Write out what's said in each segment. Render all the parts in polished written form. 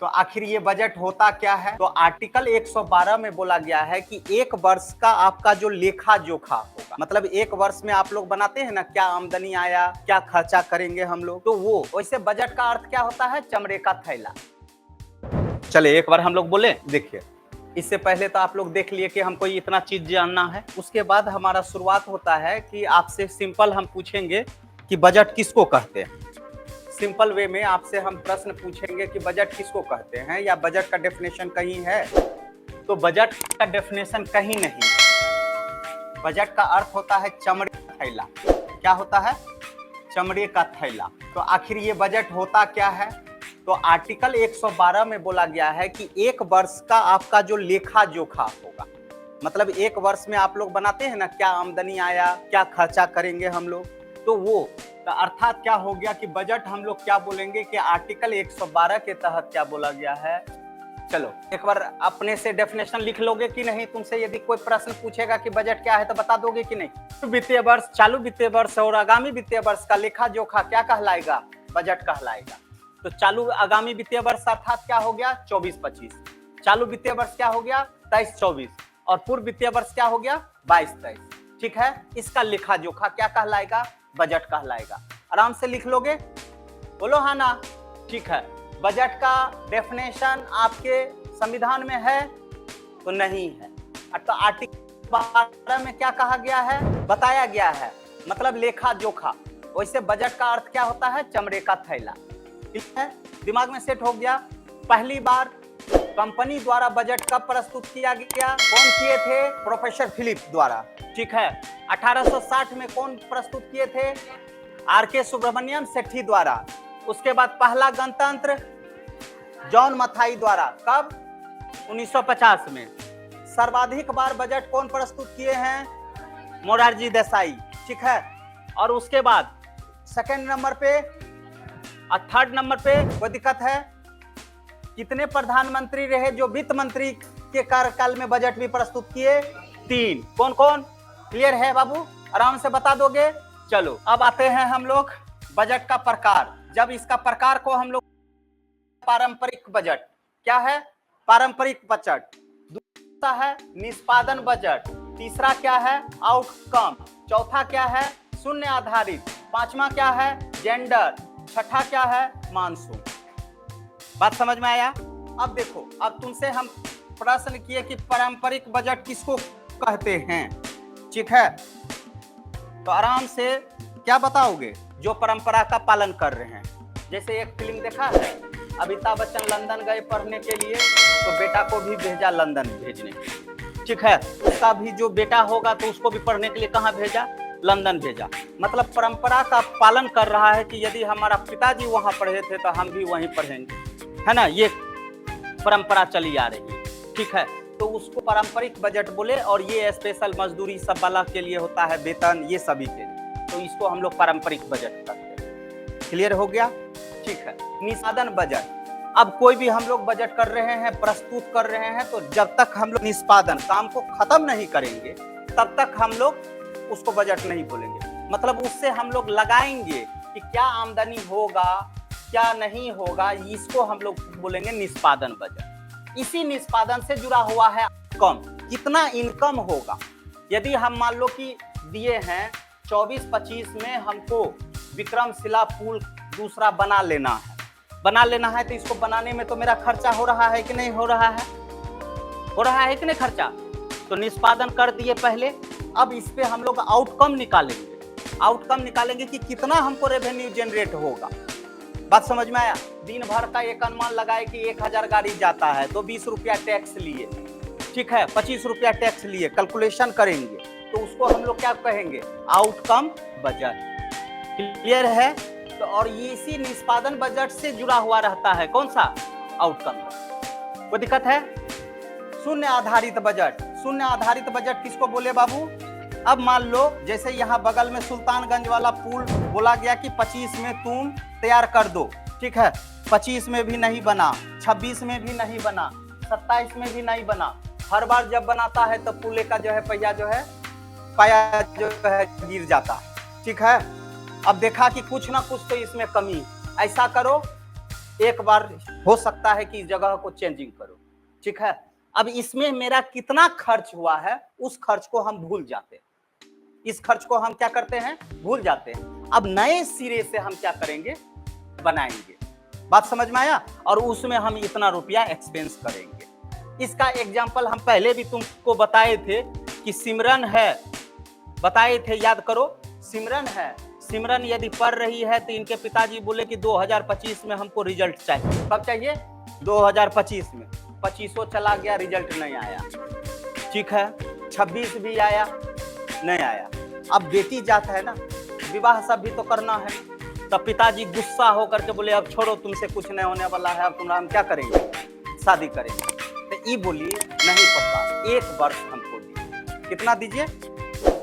तो आखिर ये बजट होता क्या है? तो आर्टिकल 112 में बोला गया है कि एक वर्ष का आपका जो लेखा जोखा होगा, मतलब एक वर्ष में आप लोग बनाते हैं ना, क्या आमदनी आया, क्या खर्चा करेंगे हम लोग, तो वो वैसे बजट का अर्थ क्या होता है? चमड़े का थैला। चले एक बार हम लोग बोले, देखिए इससे पहले तो आप लोग देख लिए कि हमको इतना चीज जानना है। उसके बाद हमारा शुरुआत होता है कि आपसे सिंपल हम पूछेंगे कि बजट किसको कहते हैं। सिंपल वे में आपसे हम प्रश्न पूछेंगे कि बजट किसको कहते हैं, या बजट का डेफिनेशन कहीं है? तो बजट का डेफिनेशन कहीं नहीं है। बजट का अर्थ होता है चमड़े का थैला। क्या होता है? चमड़े का थैला। तो आखिर ये बजट होता क्या है? तो आर्टिकल 112 में बोला गया है कि एक वर्ष का आपका जो लेखा जोखा होगा, मतलब एक वर्ष में आप लोग बनाते हैं ना, क्या आमदनी आया, क्या खर्चा करेंगे हम लोग, तो वो तो अर्थात क्या हो गया कि बजट हम लोग क्या बोलेंगे कि आर्टिकल 112 के तहत क्या बोला गया है। चलो एक बार अपने से डेफिनेशन लिख लोगे कि नहीं? तुमसे यदि कोई प्रश्न पूछेगा कि बजट क्या है तो बता दोगे कि नहीं? वित्तीय वर्ष, चालू वित्तीय वर्ष और आगामी वित्तीय वर्ष का लेखा जोखा क्या कहलाएगा? बजट कहलाएगा। तो चालू आगामी वित्तीय वर्ष अर्थात क्या हो गया? 24-25। चालू वित्तीय वर्ष क्या हो गया? 23-24। और पूर्व वित्तीय वर्ष क्या हो गया? 22-23। ठीक है, इसका लेखा जोखा क्या कहलाएगा? बजट कहलाएगा। आराम से लिख लोगे? बोलो हाँ ना? ठीक है। बजट का डेफिनेशन आपके संविधान में है तो नहीं है। तो आर्टिकल 12 में क्या कहा गया है? बताया गया है, मतलब लेखा जोखा। वैसे बजट का अर्थ क्या होता है? चमड़े का थैला। ठीक है, दिमाग में सेट हो गया। पहली बार कंपनी द्वारा बजट कब प्रस्तुत किया गया? कौन किए थे? प्रोफेसर फिलिप द्वारा। ठीक है। 1860 में कौन प्रस्तुत किए थे? आर.के. सुब्रमण्यम सेठी द्वारा। उसके बाद पहला गणतंत्र जॉन मथाई द्वारा। कब? 1950 में। सर्वाधिक बार बजट कौन प्रस्तुत किए हैं? मोरारजी देसाई। ठीक है। और उसके बाद सेकंड नंबर पे और थर्ड नंबर पे कोई दिक्कत है? कितने प्रधानमंत्री रहे जो वित्त मंत्री के कार्यकाल में बजट भी प्रस्तुत किए? 3। कौन कौन? क्लियर है बाबू? आराम से बता दोगे? चलो अब आते हैं हम लोग बजट का प्रकार। जब इसका प्रकार को हम लोग पारंपरिक बजट। क्या है? पारंपरिक बजट। दूसरा है निष्पादन बजट। तीसरा क्या है? आउटकम। चौथा क्या है? शून्य आधारित। पांचवा क्या है? जेंडर। छठा क्या है? मानसून। बात समझ में आया? अब देखो, अब तुमसे हम प्रश्न किए कि पारंपरिक बजट किसको कहते हैं। ठीक है, तो आराम से क्या बताओगे? जो परंपरा का पालन कर रहे हैं। जैसे एक फिल्म देखा है, अमिताभ बच्चन लंदन गए पढ़ने के लिए, तो बेटा को भी भेजा लंदन भेजने के लिए। ठीक है, उसका भी जो बेटा होगा तो उसको भी पढ़ने के लिए कहाँ भेजा? लंदन भेजा। मतलब परंपरा का पालन कर रहा है कि यदि हमारा पिताजी वहां पढ़े थे तो हम भी वहीं पढ़ेंगे, है ना? ये परंपरा चली आ रही है। ठीक है, तो उसको पारंपरिक बजट बोले। और ये स्पेशल मजदूरी सब वाला के लिए होता है, वेतन, ये सभी के लिए, तो इसको हम लोग पारंपरिक बजट कहते हैं। क्लियर हो गया? ठीक है। निष्पादन बजट। अब कोई भी हम लोग बजट कर रहे हैं, प्रस्तुत कर रहे हैं, तो जब तक हम लोग निष्पादन काम को खत्म नहीं करेंगे तब तक हम लोग उसको बजट नहीं बोलेंगे। मतलब उससे हम लोग लगाएंगे कि क्या आमदनी होगा, क्या नहीं होगा, इसको हम लोग बोलेंगे निष्पादन बजट। इसी निष्पादन से जुड़ा हुआ है कम, कितना इनकम होगा। यदि हम मान लो कि दिए हैं 24-25 में हमको विक्रमशिला पुल दूसरा बना लेना है, तो इसको बनाने में तो मेरा खर्चा हो रहा है कि नहीं हो रहा है? हो रहा है कि नहीं खर्चा? तो निष्पादन कर दिए पहले। अब इस पे हम लोग आउटकम निकालेंगे कि कितना हमको रेवेन्यू जनरेट होगा। बात समझ में आया? दिन भर का एक अनुमान लगाए कि 1000 गाड़ी जाता है तो 20 रुपया टैक्स लिए। ठीक है, 25 रुपया टैक्स लिए, कैलकुलेशन करेंगे तो उसको हम लोग क्या कहेंगे? Outcome budget. क्लियर है? तो और ये इसी निष्पादन बजट से जुड़ा हुआ रहता है कौन सा? आउटकम। कोई दिक्कत है? शून्य आधारित बजट। शून्य आधारित बजट किसको बोले बाबू? अब मान लो जैसे यहाँ बगल में सुल्तानगंज वाला पुल बोला गया कि 25 में तुम तैयार कर दो। ठीक है, 25 में भी नहीं बना, 26 में भी नहीं बना, 27 में भी नहीं बना। हर बार जब बनाता है तो पुल का जो है पहिया जो है पाया जो है गिर जाता है। ठीक है, अब देखा कि कुछ ना कुछ तो इसमें कमी। ऐसा करो एक बार हो सकता है कि इस जगह को चेंजिंग करो, ठीक है। अब इसमें मेरा कितना खर्च हुआ है उस खर्च को हम भूल जाते हैं, इस खर्च को हम क्या करते हैं, भूल जाते हैं। अब नए सिरे से हम क्या करेंगे, बनाएंगे। बात समझ में आया? और उसमें हम इतना रुपया एक्सपेंस करेंगे। इसका एग्जाम्पल हम पहले भी तुमको बताए थे कि सिमरन है, बताए थे, याद करो। सिमरन है, सिमरन यदि पढ़ रही है तो इनके पिताजी बोले कि 2025 में हमको रिजल्ट चाहिए। कब चाहिए? 2025 में। 25 चला गया, रिजल्ट नहीं आया, ठीक है। 26 भी आया, नहीं आया। अब बेटी जाता है ना, विवाह सब भी तो करना है। तब पिताजी गुस्सा होकर के बोले अब छोड़ो, तुमसे कुछ नहीं होने वाला है, अब तुम्हारा हम क्या करेंगे, शादी करेंगे। तो ये बोली नहीं पापा, 1 वर्ष हमको दीजिए। कितना दीजिए?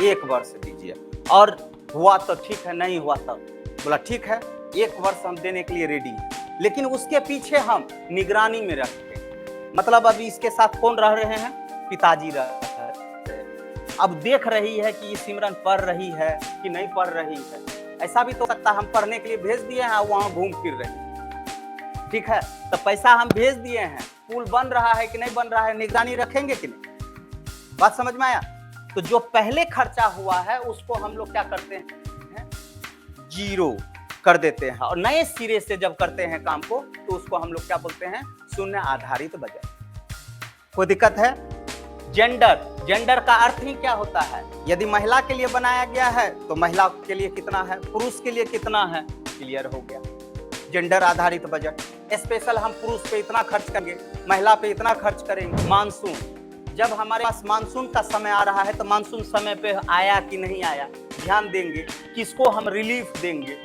1 वर्ष दीजिए। और हुआ तो ठीक है, नहीं हुआ तब बोला ठीक है 1 वर्ष हम देने के लिए रेडी हैं, लेकिन उसके पीछे हम निगरानी में रखते हैं। मतलब अभी इसके साथ कौन रह रहे हैं? पिताजी रह रहे हैं। अब देख रही है कि सिमरन पढ़ रही है कि नहीं पढ़ रही है। ऐसा भी तो सकता है हम पढ़ने के लिए भेज दिए हैं, वहां घूम फिर रहे हैं, ठीक है। तो पैसा हम भेज दिए हैं, पुल बन रहा है कि नहीं बन रहा है, निगरानी रखेंगे कि नहीं? बात समझ में आया? तो जो पहले खर्चा हुआ है उसको हम लोग क्या करते हैं, जीरो कर देते हैं। और नए सिरे से जब करते हैं काम को तो उसको हम लोग क्या बोलते हैं, शून्य आधारित बजट। कोई दिक्कत है? जेंडर, जेंडर का अर्थ ही क्या होता है? यदि महिला के लिए बनाया गया है तो महिला के लिए कितना है, पुरुष के लिए कितना है, क्लियर हो गया। जेंडर आधारित बजट। स्पेशल हम पुरुष पे इतना खर्च करेंगे, महिला पे इतना खर्च करेंगे। मानसून, जब हमारे पास मानसून का समय आ रहा है तो मानसून समय पे आया कि नहीं आया, ध्यान देंगे। किसको हम रिलीफ देंगे?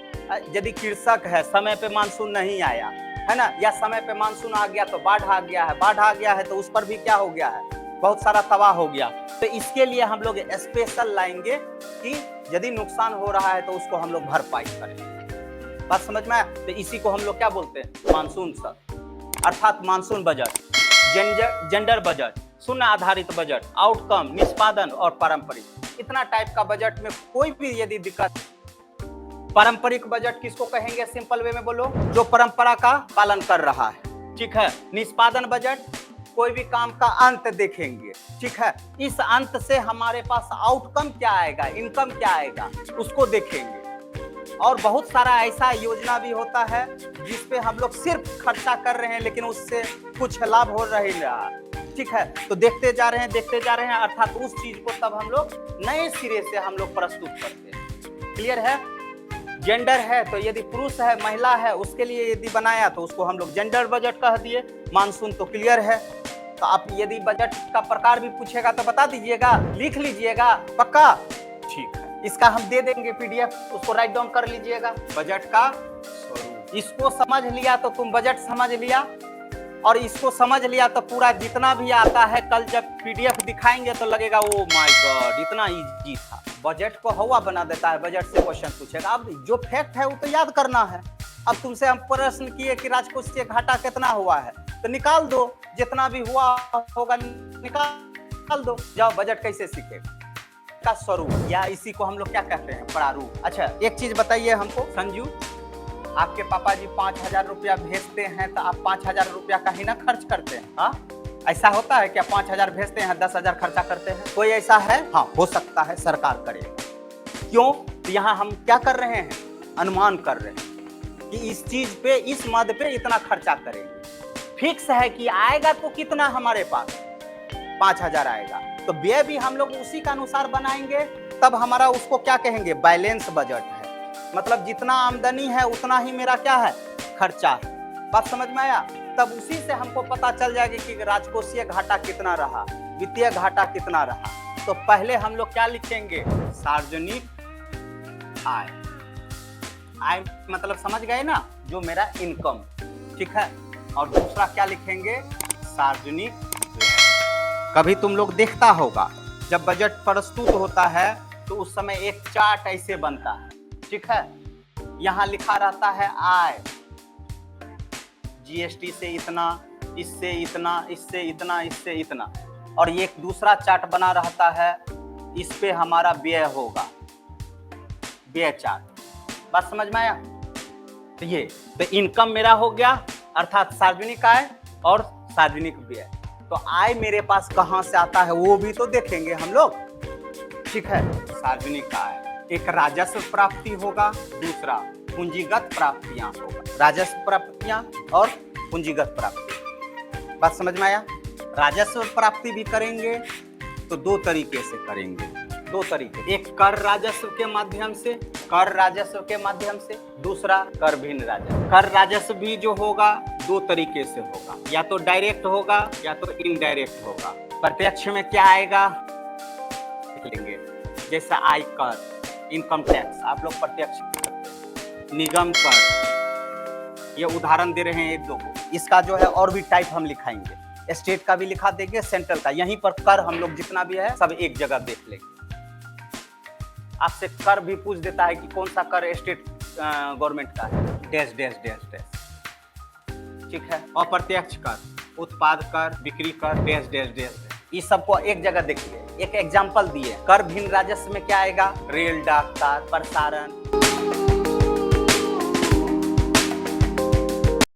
यदि कृषक है, समय पे मानसून नहीं आया है ना, या समय पे मानसून आ गया तो बाढ़ आ गया है, बाढ़ आ गया है तो उस पर भी क्या हो गया है, बहुत सारा तबाह हो गया। तो इसके लिए हम लोग स्पेशल लाएंगे कि यदि नुकसान हो रहा है तो उसको हम लोग भरपाई करें। बात समझ में आया? तो इसी को हम लोग क्या बोलते हैं, मानसून सर, अर्थात मानसून बजट। जेंडर बजट, शून्य आधारित बजट, आउटकम, निष्पादन और पारंपरिक। इतना टाइप का बजट में कोई भी यदि दिक्कत। पारंपरिक बजट किसको कहेंगे, सिंपल वे में बोलो, जो परंपरा का पालन कर रहा है, ठीक है। निष्पादन बजट, कोई भी काम का अंत देखेंगे, ठीक है। इस अंत से हमारे पास आउटकम क्या आएगा, इनकम क्या आएगा, उसको देखेंगे। और बहुत सारा ऐसा योजना भी होता है जिसपे हम लोग सिर्फ खर्चा कर रहे हैं लेकिन उससे कुछ लाभ हो नहीं रहा, ठीक है। तो देखते जा रहे हैं, देखते जा रहे हैं, अर्थात उस चीज को तब हम लोग नए सिरे से हम लोग प्रस्तुत करते हैं। क्लियर है? जेंडर है तो यदि पुरुष है, महिला है, उसके लिए यदि बनाया तो उसको हम लोग जेंडर बजट कह दिए। मानसून तो क्लियर है। तो आप यदि बजट का प्रकार भी पूछेगा तो बता दीजिएगा, लिख लीजिएगा, पक्का? ठीक है, इसका हम दे देंगे PDF, उसको राइट डाउन कर लीजिएगा। बजट का स्वरूप, इसको समझ लिया तो तुम बजट समझ लिया, और इसको समझ लिया तो पूरा जितना भी आता है कल जब PDF दिखाएंगे तो लगेगा ओ माय गॉड इतना इजी था। बजट को हवा बना देता है, बजट से क्वेश्चन पूछेगा। अब जो फैक्ट है वो तो याद करना है। अब तुमसे हम प्रश्न किए कि राजकोष से घाटा कितना हुआ है, तो निकाल दो, जितना भी हुआ होगा निकाल दो। जाओ, बजट कैसे सीखेगा, का स्वरूप, या इसी को हम लोग क्या कहते हैं, प्रारूप। अच्छा, एक चीज बताइए हमको, संजू, आपके पापा जी 5,000 रुपया भेजते हैं तो आप 5,000 रुपया का ही ना खर्च करते हैं? हाँ, ऐसा होता है क्या? 5,000 भेजते हैं, 10,000 खर्चा करते हैं? कोई ऐसा है? हाँ, हो सकता है, सरकार करेगा। क्यों? तो यहाँ हम क्या कर रहे हैं, अनुमान कर रहे हैं कि इस चीज पे, इस मद पे इतना खर्चा करेंगे। फिक्स है कि आएगा तो कितना हमारे पास, 5,000 आएगा, तो व्यय भी हम लोग उसी का अनुसार बनाएंगे। तब हमारा उसको क्या कहेंगे, बैलेंस बजट है। मतलब जितना आमदनी है उतना ही मेरा क्या है, खर्चा है। बात समझ में आया? तब उसी से हमको पता चल जाएगी कि राजकोषीय घाटा कितना रहा, वित्तीय घाटा कितना रहा। तो पहले हम लोग क्या लिखेंगे, सार्वजनिक आय। आय मतलब समझ गए ना, जो मेरा इनकम, ठीक है। और दूसरा क्या लिखेंगे, सार्वजनिक व्यय। कभी तुम लोग देखता होगा जब बजट प्रस्तुत होता है तो उस समय एक चार्ट ऐसे बनता है, ठीक है। यहाँ लिखा रहता है आय, GST से इतना, इससे इतना, इससे इतना, इससे इतना, और एक दूसरा चार्ट बना रहता है, इस पे हमारा व्यय होगा, व्यय चार्ट। बात समझ में आया? तो ये तो इनकम मेरा हो गया, अर्थात सार्वजनिक आय और सार्वजनिक व्यय। तो आय मेरे पास कहां से आता है वो भी तो देखेंगे हम लोग। ठीक है, सार्वजनिक आय, एक राजस्व प्राप्ति होगा, दूसरा पूंजीगत प्राप्तियां होगा। राजस्व प्राप्तियां और पूंजीगत प्राप्ति, बात समझ में आया। राजस्व प्राप्ति भी करेंगे तो दो तरीके से करेंगे, दो तरीके, एक कर राजस्व के माध्यम से, कर राजस्व के माध्यम से, दूसरा कर भिन्न राजस्व। कर राजस्व भी जो होगा दो तरीके से होगा, या तो डायरेक्ट होगा या तो इनडायरेक्ट होगा। प्रत्यक्ष में क्या आएगा लेंगे, जैसा आयकर, इनकम टैक्स आप लोग प्रत्यक्ष, निगम कर, ये उदाहरण दे रहे हैं एक दो को। इसका जो है और भी टाइप हम लिखाएंगे, स्टेट का भी लिखा देंगे, सेंट्रल का। यहीं पर कर हम लोग जितना भी है सब एक जगह देख लेंगे। आपसे कर भी पूछ देता है कि कौन सा कर स्टेट गवर्नमेंट का है, डैश डैश डैश डैश। ठीक है, अप्रत्यक्ष कर, उत्पाद कर, बिक्री कर, डैश डैश डैश। इस सबको एक जगह देखिए। एक एग्जांपल दिए, कर भिन्न राजस्व में क्या आएगा, रेल, डाक, तार, प्रसारण।